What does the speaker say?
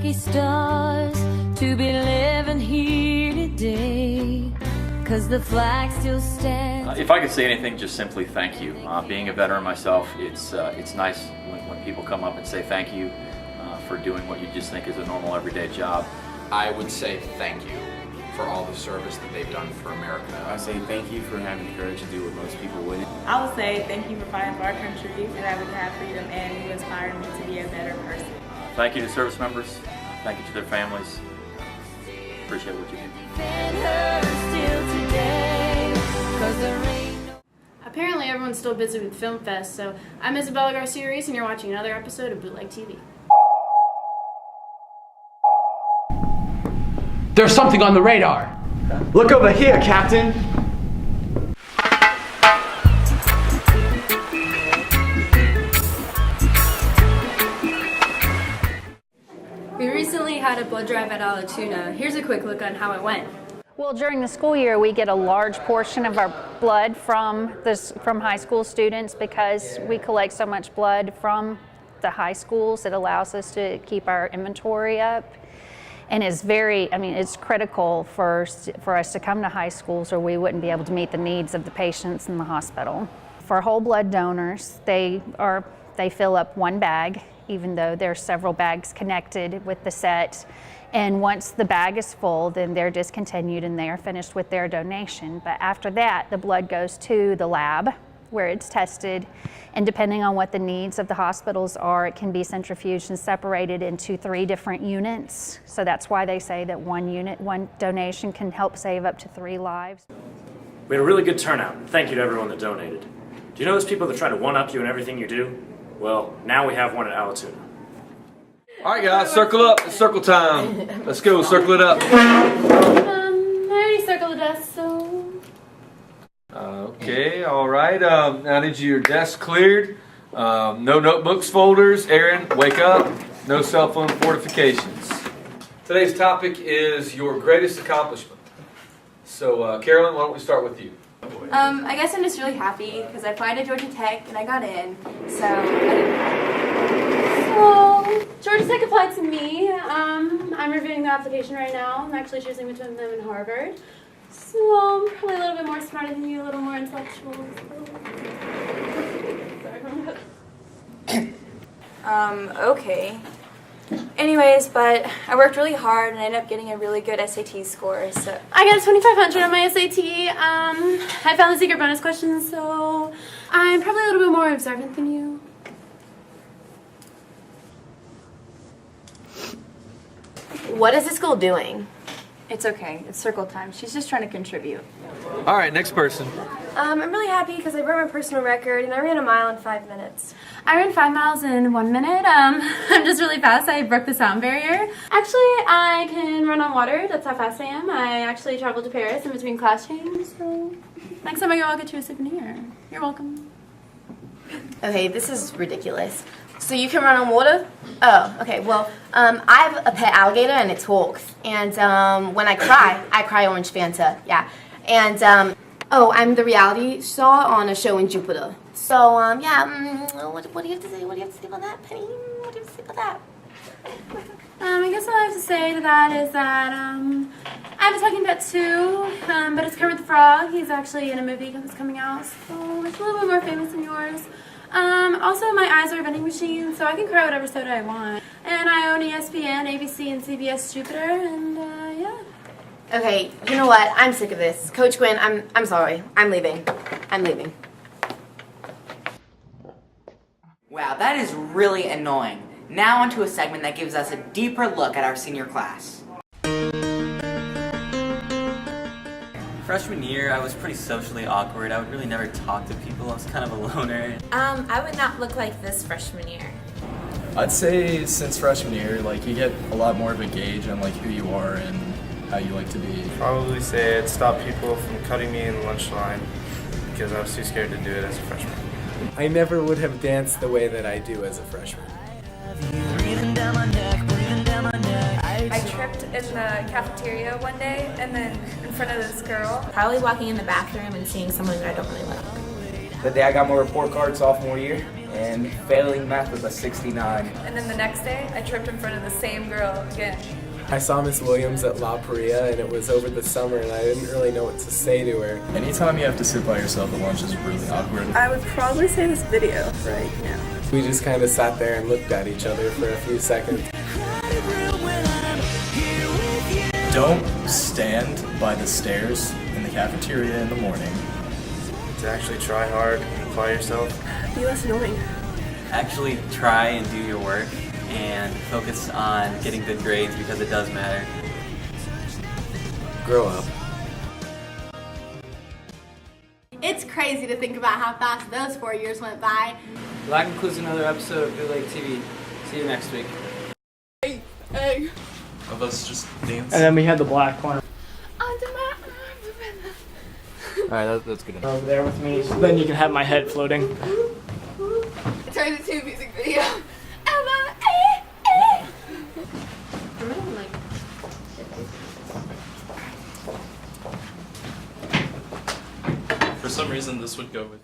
lucky stars to be living here today, 'cause the flag still stands. If I could say anything, just simply thank you. Being a veteran myself, it's nice when people come up and say thank you for doing what you just think is a normal everyday job. I would say thank you for all the service that they've done for America. I say thank you for having the courage to do what most people wouldn't. I would say thank you for fighting for our country and that we have freedom, and you inspired me to be a better person. Thank you to service members. Thank you to their families. Appreciate what you do. Apparently everyone's still busy with Film Fest, so I'm Isabella Garcia Reese and you're watching another episode of Bootleg TV. There's something on the radar. Look over here, Captain. We recently had a blood drive at Allatoona. Here's a quick look on how it went. Well, during the school year, we get a large portion of our blood from high school students because we collect so much blood from the high schools. It allows us to keep our inventory up, and it's critical for us to come to high schools or we wouldn't be able to meet the needs of the patients in the hospital. For whole blood donors, they fill up one bag, even though there are several bags connected with the set. And once the bag is full, then they're discontinued and they are finished with their donation. But after that, the blood goes to the lab where it's tested. And depending on what the needs of the hospitals are, it can be centrifuged and separated into 3 different units. So that's why they say that one donation can help save up to 3 lives. We had a really good turnout. Thank you to everyone that donated. Do you know those people that try to one-up you in everything you do? Well, now we have one at Allatoona. All right, guys, circle up. It's circle time. Let's go. Circle it up. I already circled the desk, so... Okay, all right. Now that your desk cleared, no notebooks, folders. Aaron, wake up. No cell phone fortifications. Today's topic is your greatest accomplishment. So, Carolyn, why don't we start with you? I guess I'm just really happy because I applied to Georgia Tech and I got in. So Georgia Tech applied to me. I'm reviewing the application right now. I'm actually choosing between them and Harvard. So I'm probably a little bit more smarter than you, a little more intellectual. Okay. Anyways, but I worked really hard and I ended up getting a really good SAT score. So I got a 2,500 on my SAT. I found the secret bonus questions, so I'm probably a little bit more observant than you. what is this school doing? It's okay. It's circle time. She's just trying to contribute. All right, next person. I'm really happy because I broke my personal record and I ran a mile in 5 minutes. I ran 5 miles in 1 minute. I'm just really fast. I broke the sound barrier. Actually, I can run on water. That's how fast I am. I actually traveled to Paris in between class changes, so next time I go, I'll get you a souvenir. You're welcome. Okay, this is ridiculous. So you can run on water? Oh, okay. Well, I have a pet alligator and it talks. And when I cry orange Fanta. Yeah. And oh, I'm the reality star on a show in Jupiter. So yeah. What do you have to say? What do you have to say about that, Penny? What do you have to say about that? I guess all I have to say to that is that I have a talking pet too, but it's Kermit the Frog. He's actually in a movie that's coming out, so it's a little bit more famous than yours. Also, my eyes are a vending machine, so I can cry whatever soda I want. And I own ESPN, ABC, and CBS Jupiter, and yeah. Okay, you know what? I'm sick of this. Coach Gwynn, I'm sorry. I'm leaving. I'm leaving. Wow, that is really annoying. Now onto a segment that gives us a deeper look at our senior class. Freshman year, I was pretty socially awkward. I would really never talk to people. I was kind of a loner. I would not look like this freshman year. I'd say since freshman year, like, you get a lot more of a gauge on like who you are and how you like to be. Probably say I'd stop people from cutting me in the lunch line because I was too scared to do it as a freshman. I never would have danced the way that I do as a freshman. I tripped in the cafeteria one day and then in front of this girl. Probably walking in the bathroom and seeing someone I don't really like. The day I got my report card sophomore year, and failing math with a 69. And then the next day, I tripped in front of the same girl again. I saw Miss Williams at La Paria, and it was over the summer, and I didn't really know what to say to her. Anytime you have to sit by yourself at lunch is really awkward. I would probably say this video right now. We just kind of sat there and looked at each other for a few seconds. Don't stand by the stairs in the cafeteria in the morning. To actually try hard and apply yourself. Be less annoying. Actually try and do your work and focus on getting good grades because it does matter. Grow up. It's crazy to think about how fast those 4 years went by. Well, that concludes another episode of Bootleg TV. See you next week. Hey. Of us just dancing. And then we had the black one. Alright, that's good enough. Over there with me, so then you can have my head floating. It turned into a music video. For some reason, this would go with